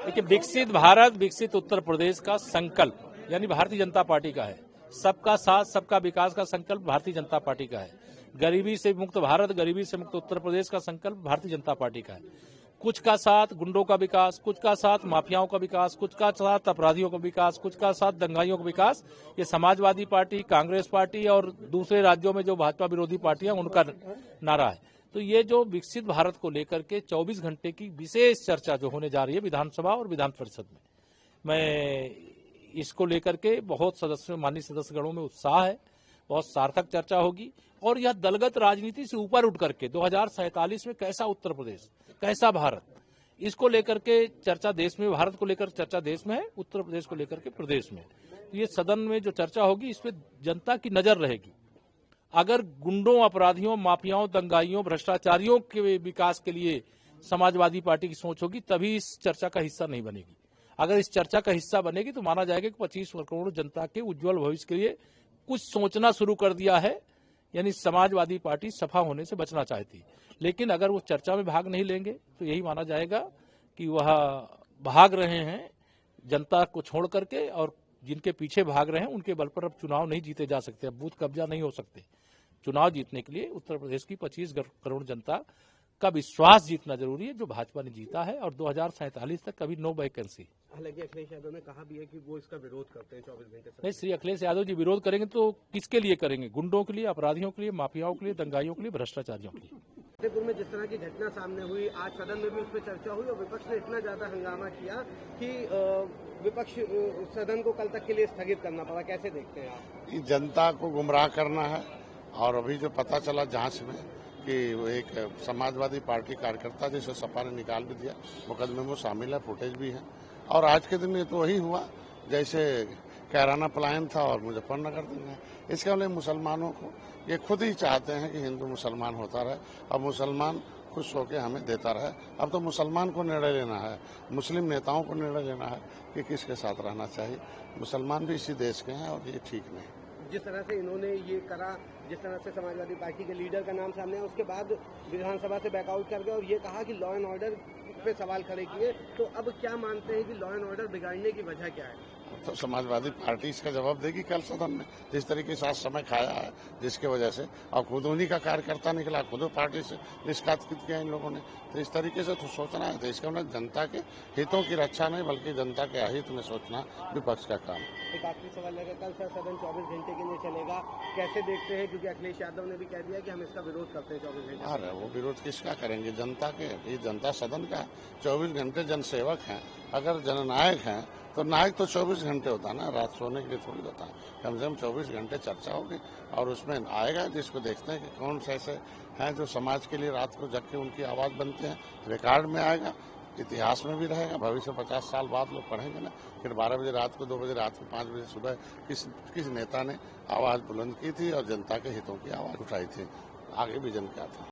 देखिए, विकसित भारत, विकसित उत्तर प्रदेश का संकल्प यानी भारतीय जनता पार्टी का है। सबका साथ, सबका विकास का संकल्प भारतीय जनता पार्टी का है। गरीबी से मुक्त भारत, गरीबी से मुक्त उत्तर प्रदेश का संकल्प भारतीय जनता पार्टी का है। कुछ का साथ गुंडों का विकास, कुछ का साथ माफियाओं का विकास, कुछ का साथ अपराधियों का विकास, कुछ का साथ दंगाइयों का विकास, ये समाजवादी पार्टी, कांग्रेस पार्टी और दूसरे राज्यों में जो भाजपा विरोधी पार्टियां उनका नारा है। तो ये जो विकसित भारत को लेकर के 24 घंटे की विशेष चर्चा जो होने जा रही है विधानसभा और विधान परिषद में, मैं इसको लेकर के बहुत माननीय सदस्यगणों में उत्साह है। बहुत सार्थक चर्चा होगी और यह दलगत राजनीति से ऊपर उठ करके 2047 में कैसा उत्तर प्रदेश, कैसा भारत, इसको लेकर के चर्चा देश में, भारत को लेकर चर्चा देश में है, उत्तर प्रदेश को लेकर के प्रदेश में। तो ये सदन में जो चर्चा होगी इस पे जनता की नजर रहेगी। अगर गुंडों, अपराधियों, माफियाओं, दंगाइयों, भ्रष्टाचारियों के विकास के लिए समाजवादी पार्टी की सोच होगी तभी इस चर्चा का हिस्सा नहीं बनेगी। अगर इस चर्चा का हिस्सा बनेगी तो माना जाएगा कि 25 करोड़ जनता के उज्जवल भविष्य के लिए कुछ सोचना शुरू कर दिया है, यानी समाजवादी पार्टी सफा होने से बचना चाहती। लेकिन अगर वो चर्चा में भाग नहीं लेंगे तो यही माना जाएगा कि वह भाग रहे हैं जनता को छोड़ करके, और जिनके पीछे भाग रहे हैं उनके बल पर अब चुनाव नहीं जीते जा सकते, अब बूथ कब्जा नहीं हो सकते। चुनाव जीतने के लिए उत्तर प्रदेश की 25 करोड़ जनता का विश्वास जीतना जरूरी है, जो भाजपा ने जीता है, और 2047 तक कभी नो वैकेंसी। हालांकि अखिलेश यादव ने कहा भी है कि वो इसका विरोध करते हैं 24 घंटे। नहीं, श्री अखिलेश यादव जी विरोध करेंगे तो किसके लिए करेंगे? गुंडों के लिए, अपराधियों के लिए, माफियाओं के लिए, दंगाइयों के लिए, भ्रष्टाचारियों के लिए। फतेहपुर में जिस तरह की घटना सामने हुई, आज सदन में भी उस पर चर्चा हुई और विपक्ष ने इतना ज्यादा हंगामा किया कि विपक्ष सदन को कल तक के लिए स्थगित करना पड़ा। कैसे देखते हैं आप? जनता को गुमराह करना है। और अभी जो पता चला जांच में कि वो एक समाजवादी पार्टी कार्यकर्ता जिसे सपा ने निकाल भी दिया, मुकदमे में शामिल है, फुटेज भी है। और आज के दिन में तो वही हुआ जैसे कैराना पलायन था और मुजफ्फरनगर दिन है। इसके लिए मुसलमानों को ये खुद ही चाहते हैं कि हिंदू मुसलमान होता रहे और मुसलमान खुश होकर हमें देता रहे। अब तो मुसलमान को निर्णय लेना है, मुस्लिम नेताओं को निर्णय लेना है कि किसके साथ रहना चाहिए। मुसलमान भी इसी देश के हैं और ये ठीक नहीं। जिस तरह से इन्होंने ये करा, जिस तरह से समाजवादी पार्टी के लीडर का नाम सामने आया, उसके बाद विधानसभा से बैकआउट कर गए और ये कहा कि लॉ एंड ऑर्डर पे सवाल खड़े किए। तो अब क्या मानते हैं कि लॉ एंड ऑर्डर बिगाड़ने की वजह क्या है? तो समाजवादी पार्टी इसका जवाब देगी कल सदन में, जिस तरीके से आज समय खाया है, जिसके वजह से और खुद उन्हीं का कार्यकर्ता निकला, खुद पार्टी से निष्कासित किया इन लोगों ने। तो इस तरीके से तो सोचना है, तो इसका मतलब जनता के हितों की रक्षा नहीं बल्कि जनता के अहित में सोचना विपक्ष का काम। एक आखिरी सवाल है, कल सर सदन 24 घंटे के लिए चलेगा, कैसे देखते हैं? क्योंकि अखिलेश यादव ने भी कह दिया कि हम इसका विरोध करते हैं 24 घंटे। अरे वो विरोध किसका करेंगे? जनता के। ये जनता सदन का 24 घंटे जनसेवक हैं। अगर जननायक हैं तो नायक तो 24 घंटे होता है ना, रात सोने के लिए थोड़ी होता है। कम से कम 24 घंटे चर्चा होगी और उसमें आएगा, जिसको देखते हैं कि कौन से ऐसे हैं जो समाज के लिए रात को जग के उनकी आवाज़ बनते हैं, रिकॉर्ड में आएगा, इतिहास में भी रहेगा। भविष्य 50 साल बाद लोग पढ़ेंगे ना, फिर 12 बजे रात को, 2 बजे रात को, 5 बजे सुबह किस नेता ने आवाज़ बुलंद की थी और जनता के हितों की आवाज़ उठाई थी। आगे विजन क्या था?